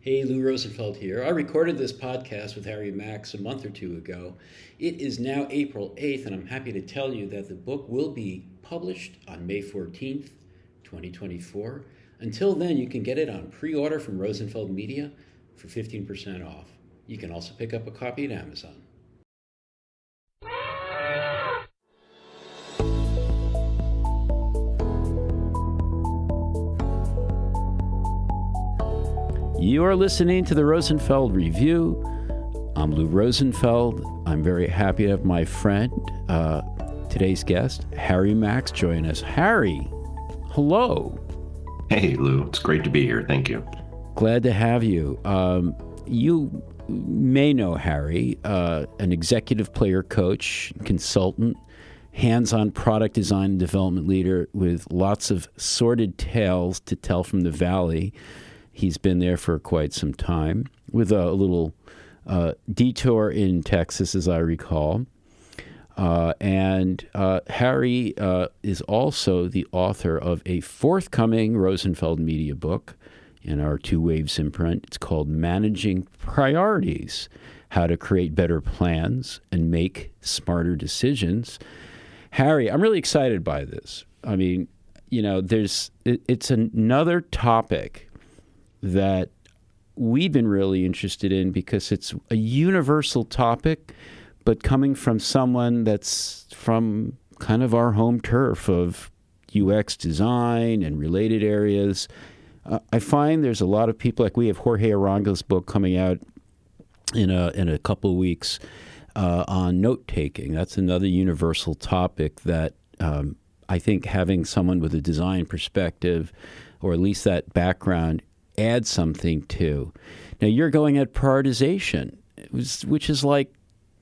Hey, Lou Rosenfeld here. I recorded this podcast with Harry Max a month or two ago. It is now April 8th, and I'm happy to tell you that the book will be published on May 14th, 2024. Until then, you can get it on pre-order from Rosenfeld Media for 15% off. You can also pick up a copy at Amazon. You are listening to the Rosenfeld Review. I'm Lou Rosenfeld. I'm very happy to have my friend, today's guest, Harry Max, join us. Harry, hello. Hey, Lou. It's great to be here. Thank you. Glad to have you. You may know Harry, an executive player coach, consultant, hands-on product design and development leader with lots of sordid tales to tell from the Valley. He's been there for quite some time, with a little detour in Texas, as I recall. And Harry is also the author of a forthcoming Rosenfeld Media book in our Two Waves imprint. It's called Managing Priorities: How to Create Better Plans and Make Smarter Decisions. Harry, I'm really excited by this. I mean, you know, it's another topic that we've been really interested in because it's a universal topic, but coming from someone that's from kind of our home turf of UX design and related areas. I find there's a lot of people, like we have Jorge Arango's book coming out in a couple of weeks on note-taking. That's another universal topic that I think having someone with a design perspective, or at least that background, add something to. Now you're going at prioritization, which is like,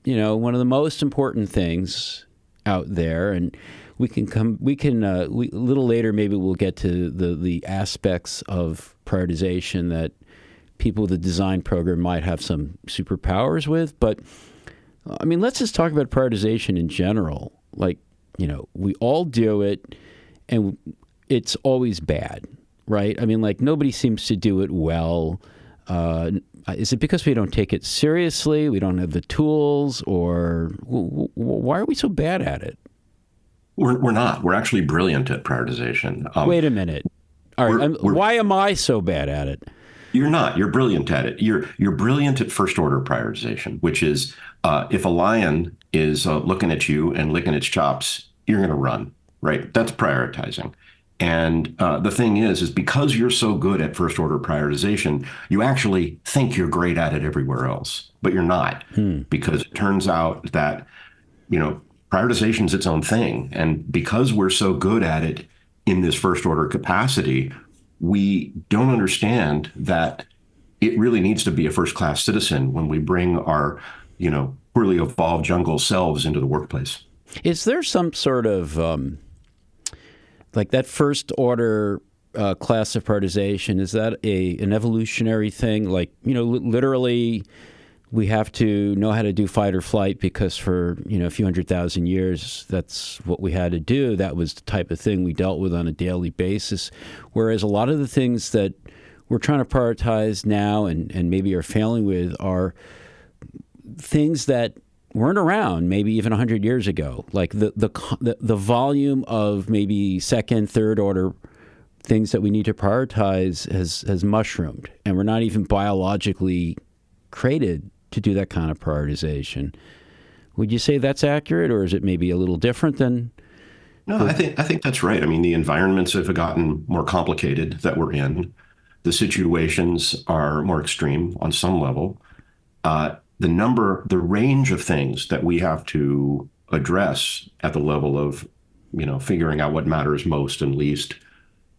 you know, one of the most important things out there. And a little later, maybe we'll get to the aspects of prioritization that people with a design program might have some superpowers with. But I mean, let's just talk about prioritization in general. Like, you know, we all do it and it's always bad. Right? I mean, like, nobody seems to do it well. Is it because we don't take it seriously? We don't have the tools? Or why are we so bad at it? We're not. We're actually brilliant at prioritization. Wait a minute. All right. Why am I so bad at it? You're not. You're brilliant at it. You're brilliant at first order prioritization, which is if a lion is looking at you and licking its chops, you're going to run. Right? That's prioritizing. And the thing is because you're so good at first order prioritization, you actually think you're great at it everywhere else, but you're not, because it turns out that, you know, prioritization is its own thing. And because we're so good at it in this first order capacity, we don't understand that it really needs to be a first class citizen when we bring our, you know, poorly evolved jungle selves into the workplace. Is there some sort of like that first order class of prioritization, is that an evolutionary thing? Like, you know, literally we have to know how to do fight or flight because for, you know, a few 100,000 years, that's what we had to do. That was the type of thing we dealt with on a daily basis. Whereas a lot of the things that we're trying to prioritize now and maybe are failing with are things that weren't around maybe even 100 years ago. Like the volume of maybe second, third order things that we need to prioritize has mushroomed, and we're not even biologically created to do that kind of prioritization. Would you say that's accurate, or is it maybe a little different than? No, I think that's right. I mean, the environments have gotten more complicated that we're in. The situations are more extreme on some level. The range of things that we have to address at the level of, you know, figuring out what matters most and least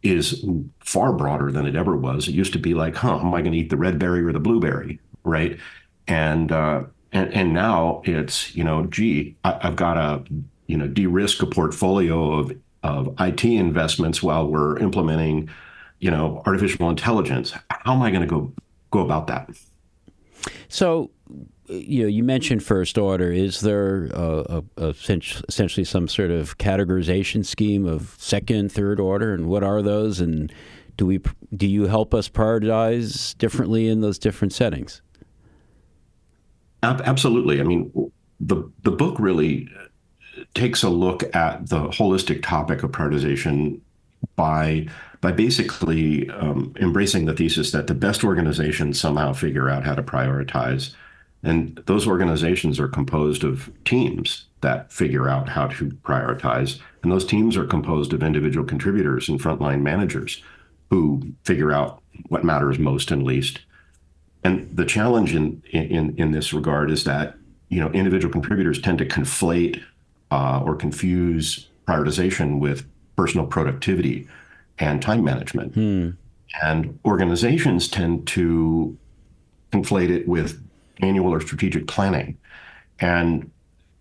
is far broader than it ever was. It used to be like, am I going to eat the red berry or the blueberry, right? And now it's, you know, I've got to, you know, de-risk a portfolio of IT investments while we're implementing, you know, artificial intelligence. How am I going to go about that? So, you know, you mentioned first order. Is there essentially some sort of categorization scheme of second, third order, and what are those? And Do you help us prioritize differently in those different settings? Absolutely. I mean, the book really takes a look at the holistic topic of prioritization by basically embracing the thesis that the best organizations somehow figure out how to prioritize, and those organizations are composed of teams that figure out how to prioritize, and those teams are composed of individual contributors and frontline managers who figure out what matters most and least. And the challenge in this regard is that individual contributors tend to conflate or confuse prioritization with personal productivity and time management. And organizations tend to conflate it with annual or strategic planning. And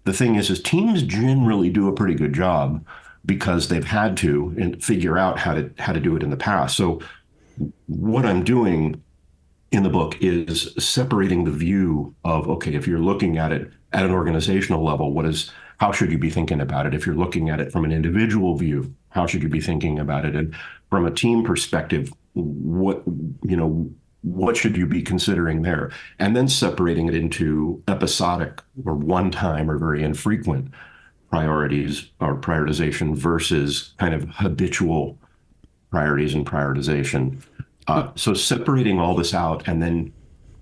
the thing is teams generally do a pretty good job because they've had to and figure out how to do it in the past. So what I'm doing in the book is separating the view of, okay, if you're looking at it at an organizational level, how should you be thinking about it? If you're looking at it from an individual view, how should you be thinking about it? And from a team perspective, what should you be considering there? And then separating it into episodic or one-time or very infrequent priorities or prioritization versus kind of habitual priorities and prioritization. So separating all this out and then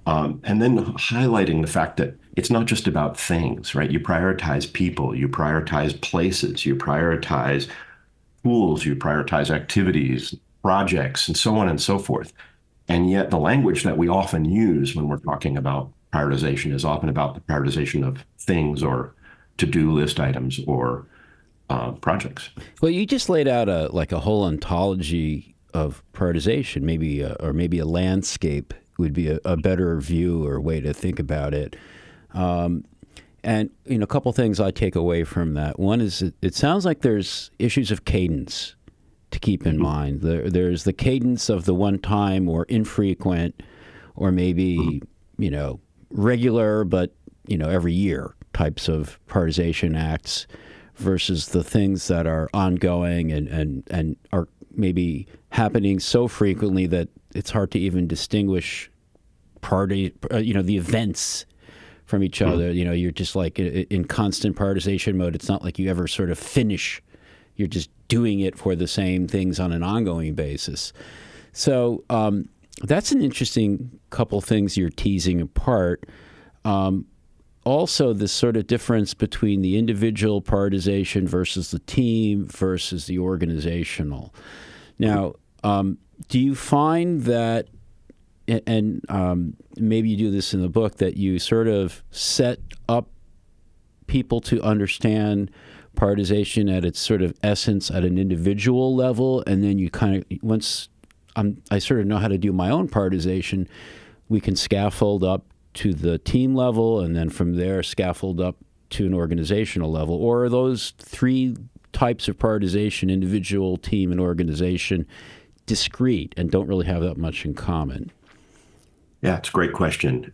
highlighting the fact that it's not just about things, right? You prioritize people, you prioritize places, you prioritize tools, you prioritize activities, projects, and so on and so forth. And yet the language that we often use when we're talking about prioritization is often about the prioritization of things or to-do list items or projects. Well, you just laid out a whole ontology of prioritization, maybe a landscape would be a better view or way to think about it. And a couple things I take away from that. One is it sounds like there's issues of cadence to keep in mind. There's the cadence of the one time or infrequent or maybe, regular, but, every year types of prioritization acts versus the things that are ongoing and are maybe happening so frequently that it's hard to even distinguish the events from each other. You're just like in constant prioritization mode. It's not like you ever sort of finish. You're just doing it for the same things on an ongoing basis. So that's an interesting couple things you're teasing apart. Also, this sort of difference between the individual prioritization versus the team versus the organizational. Now, do you find that, and maybe you do this in the book, that you sort of set up people to understand prioritization at its sort of essence at an individual level, and then you kind of, once I sort of know how to do my own prioritization, we can scaffold up to the team level, and then from there scaffold up to an organizational level? Or are those three types of prioritization, individual, team, and organization, discrete and don't really have that much in common? Yeah, it's a great question.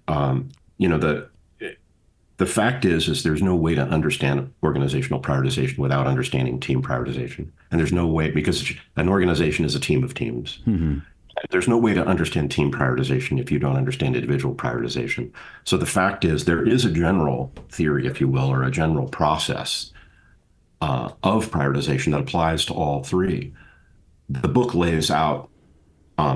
The fact is there's no way to understand organizational prioritization without understanding team prioritization. And there's no way, because an organization is a team of teams. Mm-hmm. There's no way to understand team prioritization if you don't understand individual prioritization. So the fact is there is a general theory, if you will, or a general process of prioritization that applies to all three. The book lays out,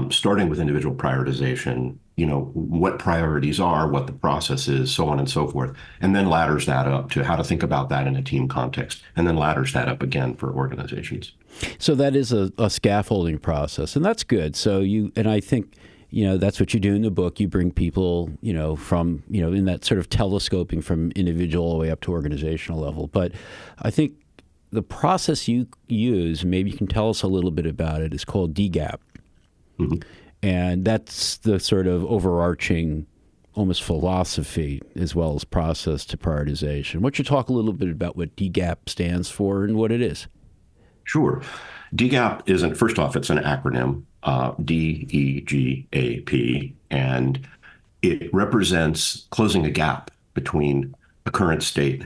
starting with individual prioritization, what priorities are, what the process is, so on and so forth, and then ladders that up to how to think about that in a team context, and then ladders that up again for organizations. So that is a scaffolding process, and that's good. So I think, that's what you do in the book. You bring people, from, in that sort of telescoping from individual all the way up to organizational level. But I think the process you use, maybe you can tell us a little bit about it, is called DEGAP. Mm-hmm. And that's the sort of overarching almost philosophy as well as process to prioritization. Why don't you talk a little bit about what DEGAP stands for and what it is? Sure. DEGAP isn't, first off, it's an acronym, DEGAP, and it represents closing a gap between a current state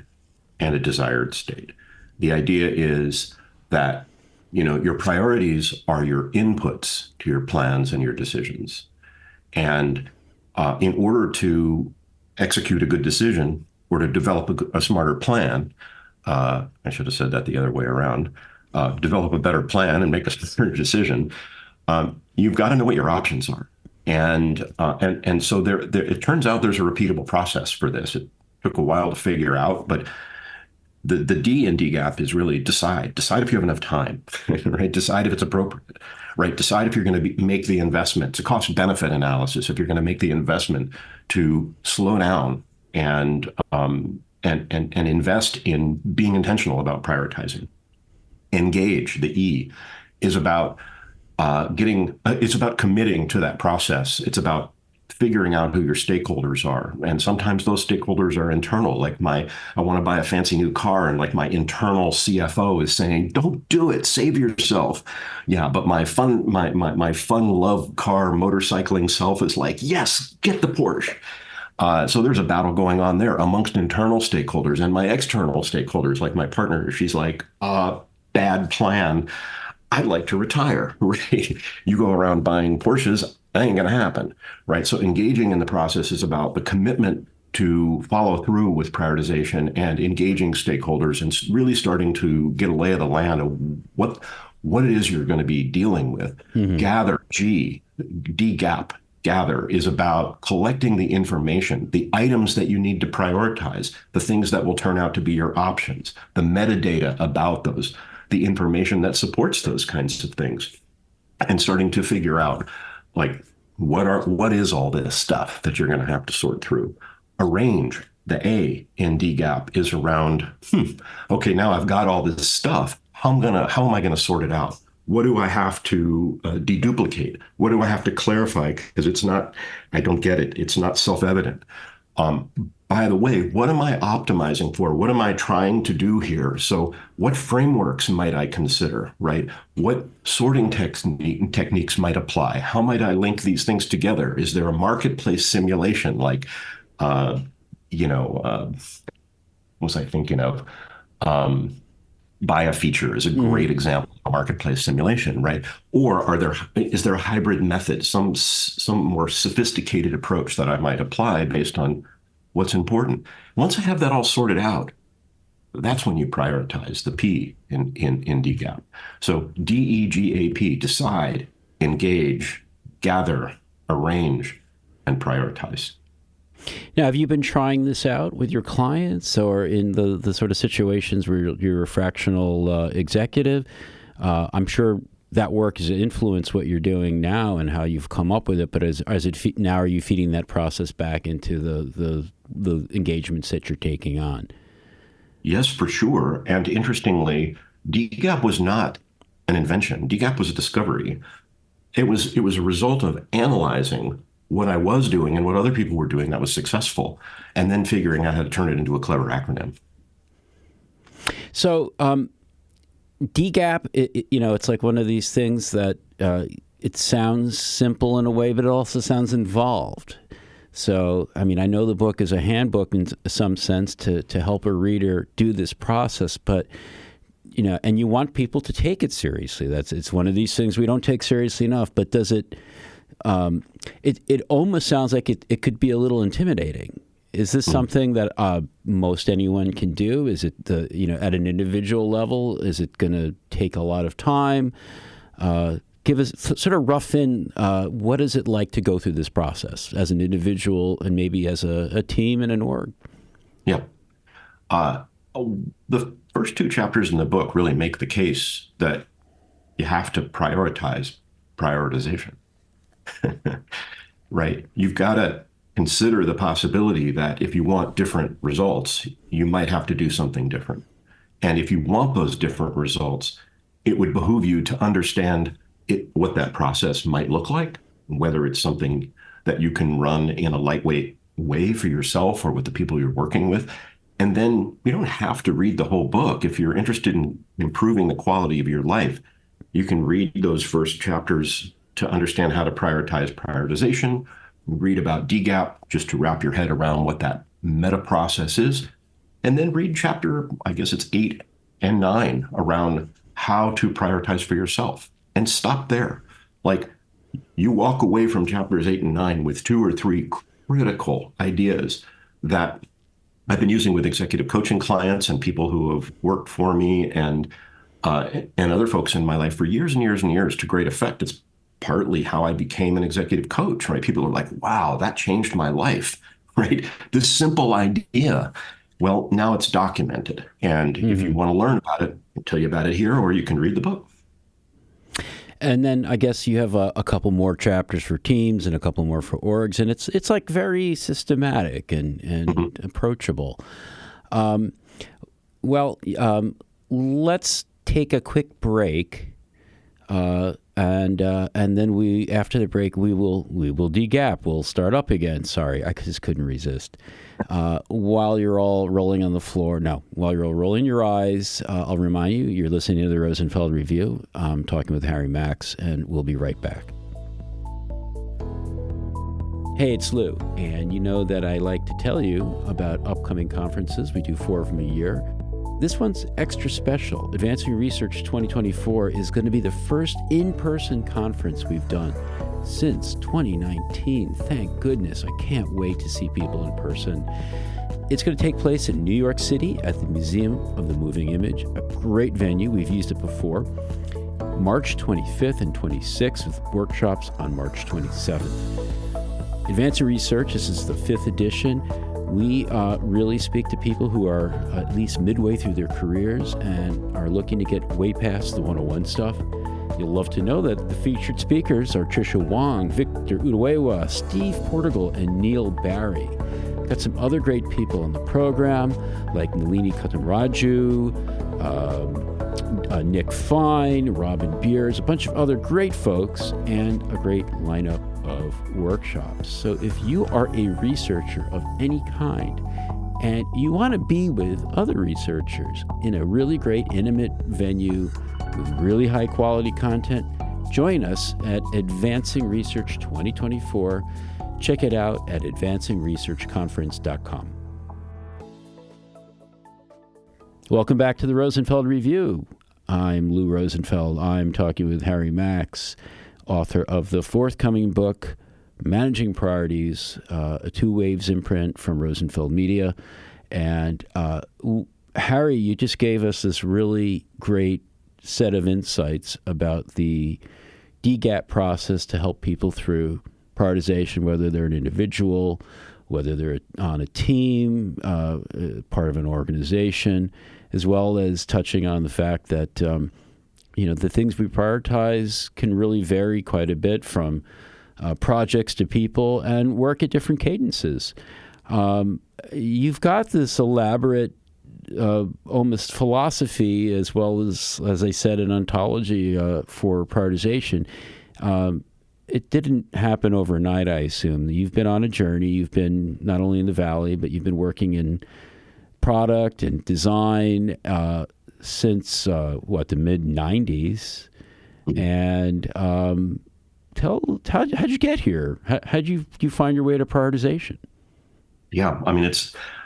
and a desired state. The idea is that your priorities are your inputs to your plans and your decisions. And in order to execute a good decision or to develop a smarter plan, I should have said that the other way around, develop a better plan and make a smarter decision, you've got to know what your options are. And so it turns out there's a repeatable process for this. It took a while to figure out, but the D in DEGAP is really decide if you have enough time, right? Decide if it's appropriate, right? Decide if you're going to make the investment. It's a cost benefit analysis. If you're going to make the investment to slow down and invest in being intentional about prioritizing. Engage, the E, is about it's about committing to that process. It's about figuring out who your stakeholders are. And sometimes those stakeholders are internal. Like I want to buy a fancy new car, and like my internal CFO is saying, don't do it, save yourself. Yeah, but my fun love car motorcycling self is like, yes, get the Porsche. So there's a battle going on there amongst internal stakeholders, and my external stakeholders, like my partner, she's like, bad plan. I'd like to retire, right? You go around buying Porsches, that ain't going to happen, right? So engaging in the process is about the commitment to follow through with prioritization and engaging stakeholders and really starting to get a lay of the land of what it is you're going to be dealing with. Mm-hmm. Gather, DEGAP, gather is about collecting the information, the items that you need to prioritize, the things that will turn out to be your options, the metadata about those, the information that supports those kinds of things, and starting to figure out like what is all this stuff that you're going to have to sort through. Arrange, the A in DEGAP, is around, okay, now I've got all this stuff. How am I gonna sort it out? What do I have to deduplicate? What do I have to clarify? Because I don't get it. It's not self-evident. By the way, what am I optimizing for? What am I trying to do here? So what frameworks might I consider, right? What sorting techniques might apply? How might I link these things together? Is there a marketplace simulation? Like, what was I thinking of? Buy a feature is a great example of a marketplace simulation, right? Or is there a hybrid method, some more sophisticated approach that I might apply based on what's important? Once I have that all sorted out, that's when you prioritize, the P in DEGAP. So DEGAP, decide, engage, gather, arrange, and prioritize. Now, have you been trying this out with your clients or in the sort of situations where you're a fractional executive? I'm sure that work has influenced what you're doing now and how you've come up with it. But now are you feeding that process back into the engagements that you're taking on? Yes, for sure. And interestingly, DEGAP was not an invention. DEGAP was a discovery. It was a result of analyzing what I was doing and what other people were doing that was successful, and then figuring out how to turn it into a clever acronym. So DEGAP, it's like one of these things that it sounds simple in a way, but it also sounds involved. So, I mean, I know the book is a handbook in some sense to help a reader do this process, but and you want people to take it seriously. It's one of these things we don't take seriously enough. But does it? It almost sounds like it could be a little intimidating. Is this something that most anyone can do? Is it at an individual level? Is it going to take a lot of time? Give us sort of rough in what is it like to go through this process as an individual and maybe as a team and an org? Yeah. The first two chapters in the book really make the case that you have to prioritize prioritization. Right? You've got to consider the possibility that if you want different results, you might have to do something different. And if you want those different results, it would behoove you to understand what that process might look like, whether it's something that you can run in a lightweight way for yourself or with the people you're working with. And then you don't have to read the whole book. If you're interested in improving the quality of your life, you can read those first chapters to understand how to prioritize prioritization, read about DEGAP just to wrap your head around what that meta process is, and then read chapter, I guess it's 8 and 9 around how to prioritize for yourself and stop there. Like, you walk away from chapters 8 and 9 with 2 or 3 critical ideas that I've been using with executive coaching clients and people who have worked for me and other folks in my life for years and years and years to great effect. It's partly how I became an executive coach, right? People are like, wow, that changed my life, right? This simple idea. Well, now it's documented. And if you want to learn about it, I'll tell you about it here, or you can read the book. And then I guess you have a couple more chapters for teams and a couple more for orgs, and it's like very systematic and approachable. Well, let's take a quick break, and then after the break we will DEGAP. We'll start up again. Sorry, I just couldn't resist. While you're all rolling on the floor, while you're all rolling your eyes, I'll remind you, you're listening to the Rosenfeld Review. I'm talking with Harry Max, and we'll be right back. Hey, it's Lou, and you know that I like to tell you about upcoming conferences. We do 4 of them a year. This one's extra special. Advancing Research 2024 is going to be the first in-person conference we've done since 2019. Thank goodness. I can't wait to see people in person. It's going to take place in New York City at the Museum of the Moving Image, a great venue. We've used it before. March 25th and 26th with workshops on March 27th. Advancing Research, this is the 5th edition. We really speak to people who are at least midway through their careers and are looking to get way past the 101 stuff. You'll love to know that the featured speakers are Tricia Wong, Victor Udoewa, Steve Portugal, and Neil Barry. Got some other great people on the program, like Nalini Katamraju, Nick Fine, Robin Beers, a bunch of other great folks, and a great lineup of workshops. So if you are a researcher of any kind and you want to be with other researchers in a really great intimate venue with really high quality content, join us at Advancing Research 2024. Check it out at advancingresearchconference.com. Welcome back to the Rosenfeld Review. I'm Lou Rosenfeld. I'm talking with Harry Max, author of the forthcoming book, Managing Priorities, a 2 Waves imprint from Rosenfeld Media. And Harry, you just gave us this really great set of insights about the DEGAP process to help people through prioritization, whether they're an individual, whether they're on a team, part of an organization, as well as touching on the fact that the things we prioritize can really vary quite a bit from projects to people and work at different cadences. You've got this elaborate almost philosophy, as well as I said, an ontology for prioritization. It didn't happen overnight, I assume. You've been on a journey. You've been not only in the Valley, but you've been working in product and design since the mid-90s. And how'd you get here? How'd you find your way to prioritization? Yeah, I mean,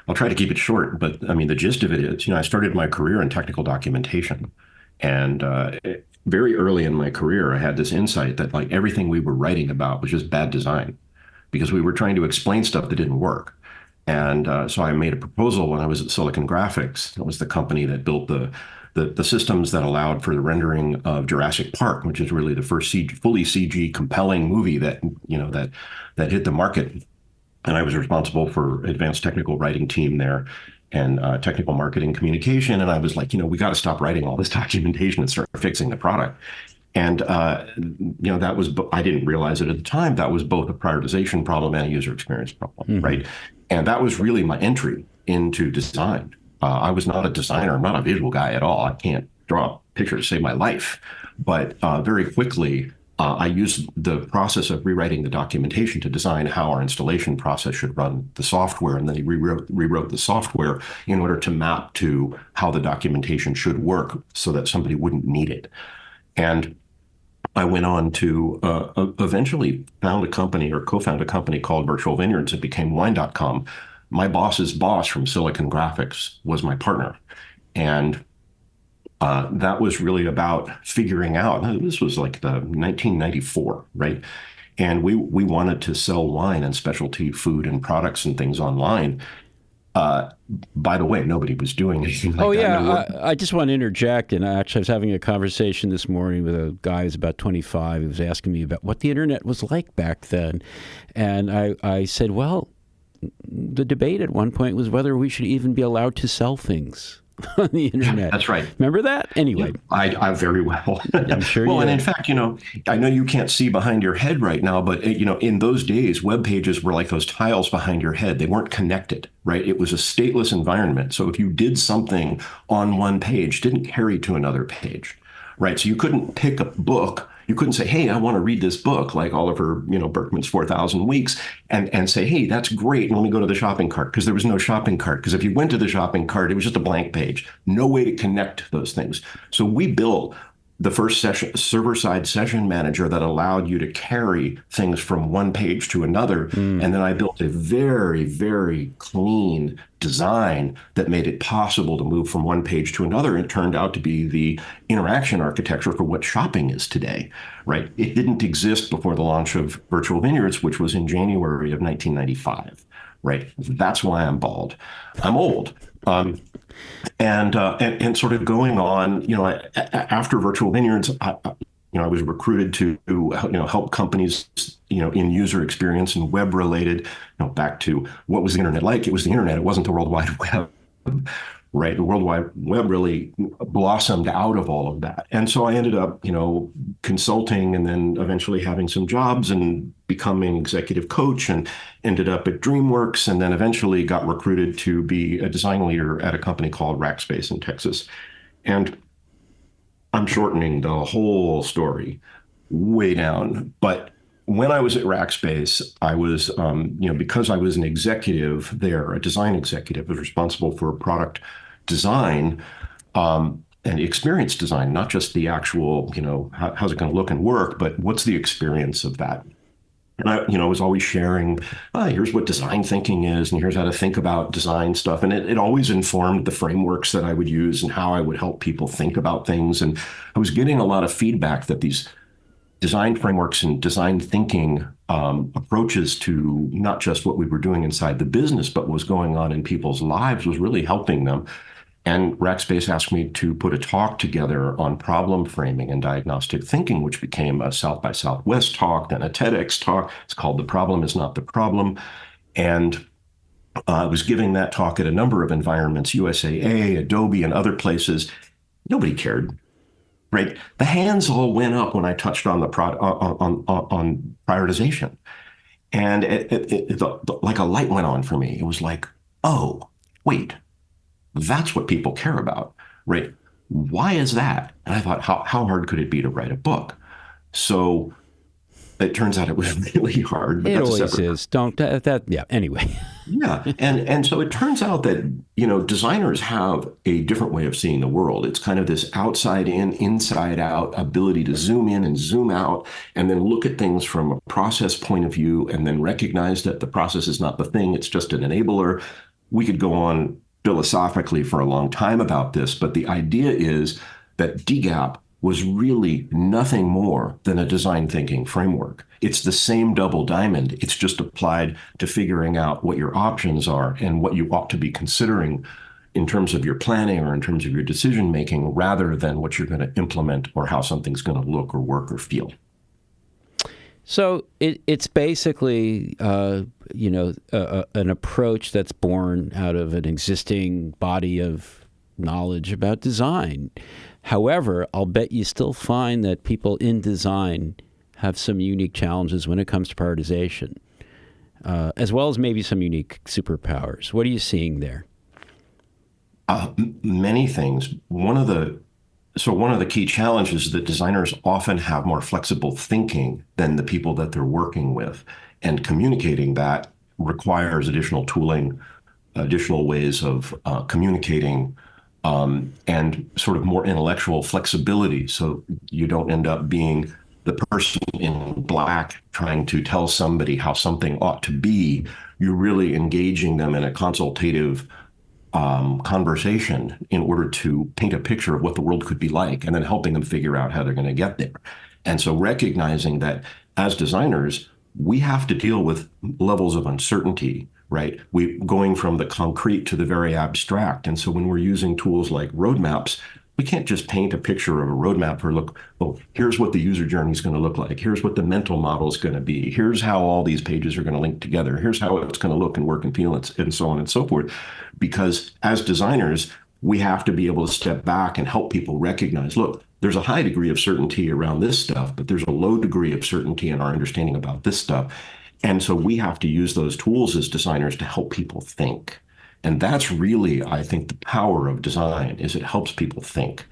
I'll try to keep it short, but I mean, the gist of it is, I started my career in technical documentation. And very early in my career, I had this insight that like everything we were writing about was just bad design because we were trying to explain stuff that didn't work. And so I made a proposal when I was at Silicon Graphics. It was the company that built the systems that allowed for the rendering of Jurassic Park, which is really the first fully CG compelling movie that hit the market. And I was responsible for advanced technical writing team there and technical marketing communication. And I was like, we got to stop writing all this documentation and start fixing the product. And, that was, I didn't realize it at the time, that was both a prioritization problem and a user experience problem, right? And that was really my entry into design. I was not a designer. I'm not a visual guy at all. I can't draw a picture to save my life. But very quickly, I used the process of rewriting the documentation to design how our installation process should run the software. And then he rewrote the software in order to map to how the documentation should work so that somebody wouldn't need it. And I went on to eventually found a company or co-found a company called Virtual Vineyards. It became Wine.com. My boss's boss from Silicon Graphics was my partner. And That was really about figuring out. This was like the 1994, right? And we wanted to sell wine and specialty food and products and things online. Uh, by the way, nobody was doing anything Oh like that. yeah, No word. I just want to interject. And I was having a conversation this morning with a guy who's about 25. Who was asking me about what the internet was like back then, and I said, well, the debate at one point was whether we should even be allowed to sell things on the Yeah, internet. that's right. Remember that? Yeah, Anyway, I very well. I'm sure Well, you and in do. fact, I know you can't see behind your head right now, but in those days, web pages were like those tiles behind your head. They weren't connected, right? It was a stateless environment. So if you did something on one page, it didn't carry to another page, right? So you couldn't pick a book. You couldn't say, "Hey, I want to read this book," like Oliver, Berkman's 4,000 Weeks, and say, "Hey, that's great. And let me go to the shopping cart," because there was no shopping cart. Because if you went to the shopping cart, it was just a blank page. No way to connect those things. So we built the first session server-side session manager that allowed you to carry things from one page to another. Mm. And then I built a very, very clean design that made it possible to move from one page to another. It turned out to be the interaction architecture for what shopping is today, right? It didn't exist before the launch of Virtual Vineyards, which was in January of 1995, right? That's why I'm bald. I'm old. And sort of going on, after Virtual Vineyards, I was recruited to help companies, in user experience and web related, back to what was the internet like? It was the internet. It wasn't the World Wide Web, right? The World Wide Web really blossomed out of all of that. And so I ended up, consulting and then eventually having some jobs and becoming executive coach and ended up at DreamWorks and then eventually got recruited to be a design leader at a company called Rackspace in Texas. And I'm shortening the whole story way down, but when I was at Rackspace, I was, because I was an executive there, a design executive, was responsible for product design and experience design, not just the actual, how's it going to look and work, but what's the experience of that? And I was always sharing, here's what design thinking is, and here's how to think about design stuff. And it always informed the frameworks that I would use and how I would help people think about things. And I was getting a lot of feedback that these design frameworks and design thinking approaches to not just what we were doing inside the business, but what was going on in people's lives was really helping them. And Rackspace asked me to put a talk together on problem framing and diagnostic thinking, which became a South by Southwest talk, then a TEDx talk. It's called The Problem is Not the Problem. And I was giving that talk at a number of environments, USAA, Adobe, and other places. Nobody cared, right? The hands all went up when I touched on on prioritization. And like a light went on for me. It was like, oh, wait. That's what people care about, right? Why is that? And I thought, how hard could it be to write a book? So it turns out it was really hard, but It that's a always separate. is. Don't that? Yeah. Anyway. Yeah, and so it turns out that designers have a different way of seeing the world. It's kind of this outside in, inside out ability to zoom in and zoom out, and then look at things from a process point of view, and then recognize that the process is not the thing; it's just an enabler. We could go on philosophically for a long time about this, but the idea is that DEGAP was really nothing more than a design thinking framework. It's the same double diamond. It's just applied to figuring out what your options are and what you ought to be considering in terms of your planning or in terms of your decision making, rather than what you're going to implement or how something's going to look or work or feel. So it's basically, an approach that's born out of an existing body of knowledge about design. However, I'll bet you still find that people in design have some unique challenges when it comes to prioritization, as well as maybe some unique superpowers. What are you seeing there? Many things. One of the key challenges is that designers often have more flexible thinking than the people that they're working with, and communicating that requires additional tooling, additional ways of communicating, and sort of more intellectual flexibility. So you don't end up being the person in black trying to tell somebody how something ought to be. You're really engaging them in a consultative conversation in order to paint a picture of what the world could be like, and then helping them figure out how they're going to get there. And so recognizing that as designers, we have to deal with levels of uncertainty, right? We going from the concrete to the very abstract. And so when we're using tools like roadmaps, we can't just paint a picture of a roadmap or look, oh, here's what the user journey is going to look like. Here's what the mental model is going to be. Here's how all these pages are going to link together. Here's how it's going to look and work and feel, and so on and so forth. Because as designers, we have to be able to step back and help people recognize, look, there's a high degree of certainty around this stuff, but there's a low degree of certainty in our understanding about this stuff. And so we have to use those tools as designers to help people think. And that's really, I think, the power of design is it helps people think.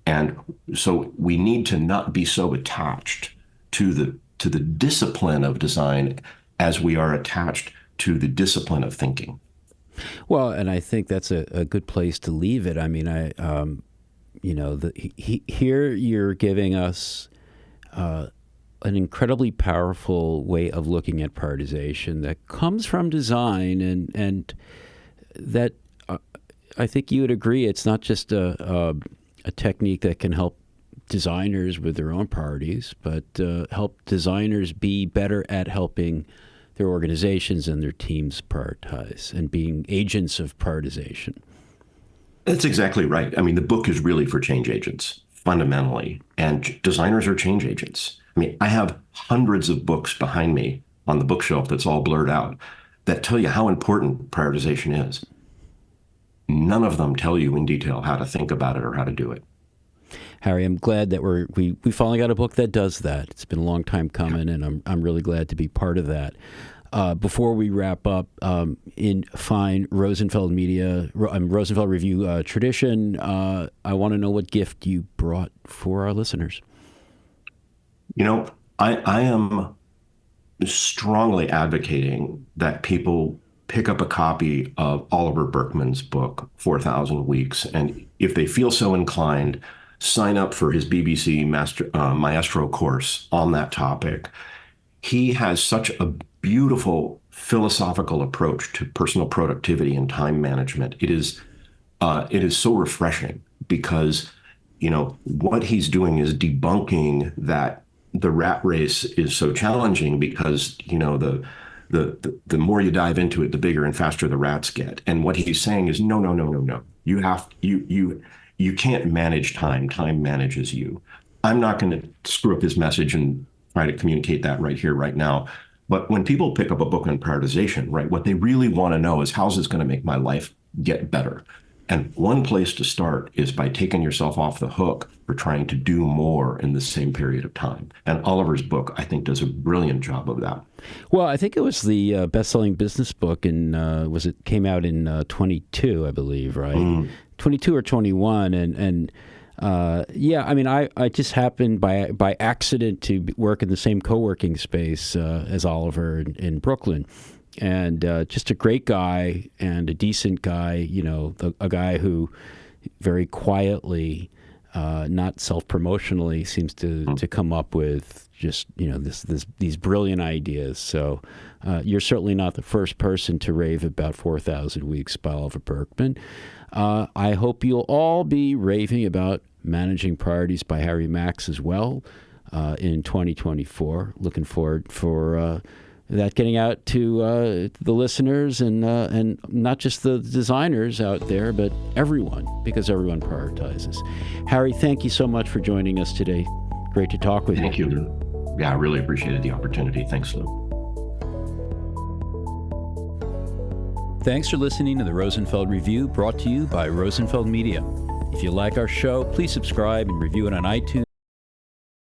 And so we need to not be so attached to the discipline of design as we are attached to the discipline of thinking. Well, and I think that's a good place to leave it. I mean, here you're giving us an incredibly powerful way of looking at prioritization that comes from design, and that I think you would agree it's not just a technique that can help designers with their own priorities, but help designers be better at helping their organizations and their teams prioritize and being agents of prioritization. That's exactly right. I mean, the book is really for change agents, fundamentally, and designers are change agents. I mean, I have hundreds of books behind me on the bookshelf that's all blurred out that tell you how important prioritization is. None of them tell you in detail how to think about it or how to do it. Harry, I'm glad that we finally got a book that does that. It's been a long time coming, and I'm really glad to be part of that. Before we wrap up, in fine Rosenfeld Rosenfeld Review tradition, I want to know what gift you brought for our listeners. You know, I am strongly advocating that people pick up a copy of Oliver Burkeman's book, 4,000 Weeks, and if they feel so inclined, sign up for his BBC Maestro course on that topic. He has such a beautiful philosophical approach to personal productivity and time management. It is so refreshing because, you know, what he's doing is debunking that the rat race is so challenging because, you know, the more you dive into it, the bigger and faster the rats get. And what he's saying is, no. You can't manage time. Time manages you. I'm not going to screw up his message and try to communicate that right here, right now. But when people pick up a book on prioritization, right, what they really want to know is how's this going to make my life get better? And one place to start is by taking yourself off the hook for trying to do more in the same period of time. And Oliver's book, I think, does a brilliant job of that. Well, I think it was the best-selling business book, and came out in 22, I believe, right? 22 or 21, and I mean, I just happened by accident to work in the same co-working space as Oliver in Brooklyn. And just a great guy and a decent guy, you know, a guy who very quietly, not self-promotionally, seems to come up with just, you know, these brilliant ideas. So you're certainly not the first person to rave about 4,000 Weeks by Oliver Burkeman. I hope you'll all be raving about Managing Priorities by Harry Max as well in 2024. Looking forward for that getting out to the listeners and not just the designers out there, but everyone, because everyone prioritizes. Harry, thank you so much for joining us today. Great to talk with you. Thank you. Yeah, I really appreciated the opportunity. Thanks, Lou. Thanks for listening to the Rosenfeld Review, brought to you by Rosenfeld Media. If you like our show, please subscribe and review it on iTunes